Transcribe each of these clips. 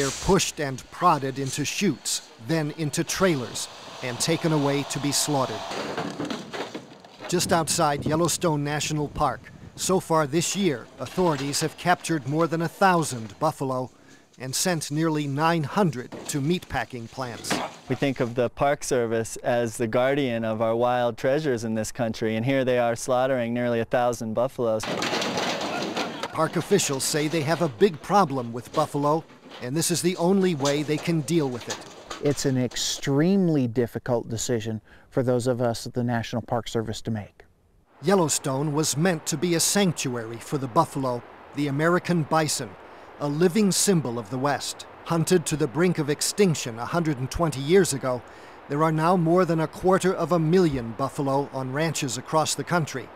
They're pushed and prodded into chutes, then into trailers, and taken away to be slaughtered. Just outside Yellowstone National Park, so far this year, authorities have captured more than 1,000 buffalo and sent nearly 900 to meatpacking plants. We think of the Park Service as the guardian of our wild treasures in this country, and here they are slaughtering nearly 1,000 buffaloes. Park officials say they have a big problem with buffalo, and this is the only way they can deal with it. It's an extremely difficult decision for those of us at the National Park Service to make. Yellowstone was meant to be a sanctuary for the buffalo, the American bison, a living symbol of the West. Hunted to the brink of extinction 120 years ago, there are now more than 250,000 buffalo on ranches across the country.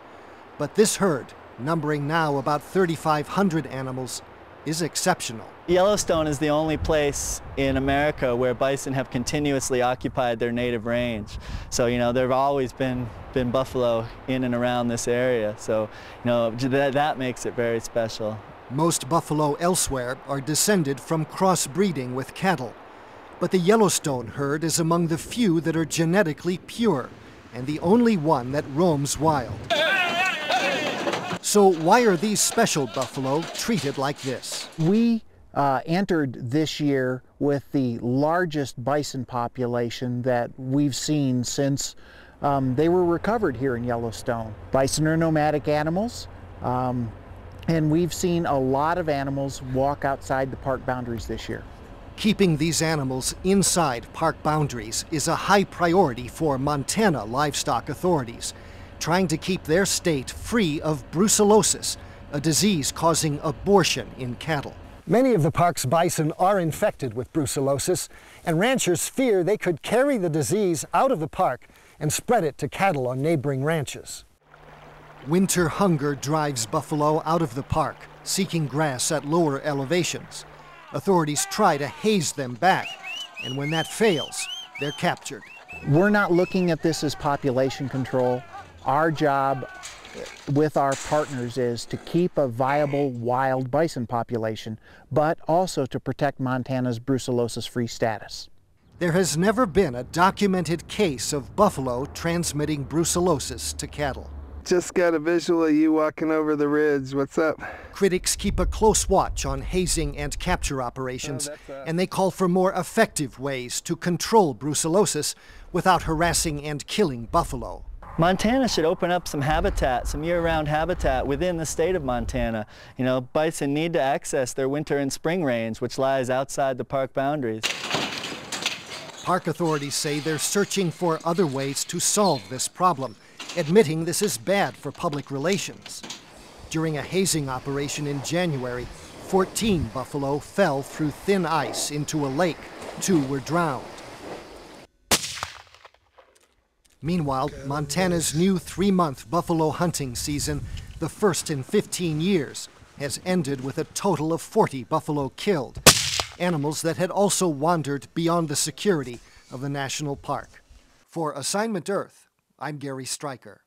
But this herd, numbering now about 3,500 animals, is exceptional. Yellowstone is the only place in America where bison have continuously occupied their native range. So, there have always been buffalo in and around this area. So, that makes it very special. Most buffalo elsewhere are descended from crossbreeding with cattle. But the Yellowstone herd is among the few that are genetically pure, and the only one that roams wild. So why are these special buffalo treated like this? We entered this year with the largest bison population that we've seen since they were recovered here in Yellowstone. Bison are nomadic animals, and we've seen a lot of animals walk outside the park boundaries this year. Keeping these animals inside park boundaries is a high priority for Montana livestock authorities, trying to keep their state free of brucellosis, a disease causing abortion in cattle. Many of the park's bison are infected with brucellosis, and ranchers fear they could carry the disease out of the park and spread it to cattle on neighboring ranches. Winter hunger drives buffalo out of the park, seeking grass at lower elevations. Authorities try to haze them back, and when that fails, they're captured. We're not looking at this as population control. Our job with our partners is to keep a viable wild bison population, but also to protect Montana's brucellosis-free status. There has never been a documented case of buffalo transmitting brucellosis to cattle. Just got a visual of you walking over the ridge. What's up? Critics keep a close watch on hazing and capture operations, and they call for more effective ways to control brucellosis without harassing and killing buffalo. Montana should open up some habitat, some year-round habitat within the state of Montana. Bison need to access their winter and spring range, which lies outside the park boundaries. Park authorities say they're searching for other ways to solve this problem, admitting this is bad for public relations. During a hazing operation in January, 14 buffalo fell through thin ice into a lake. 2 were drowned. Meanwhile, Montana's new 3-month buffalo hunting season, the first in 15 years, has ended with a total of 40 buffalo killed, animals that had also wandered beyond the security of the national park. For Assignment Earth, I'm Gary Stryker.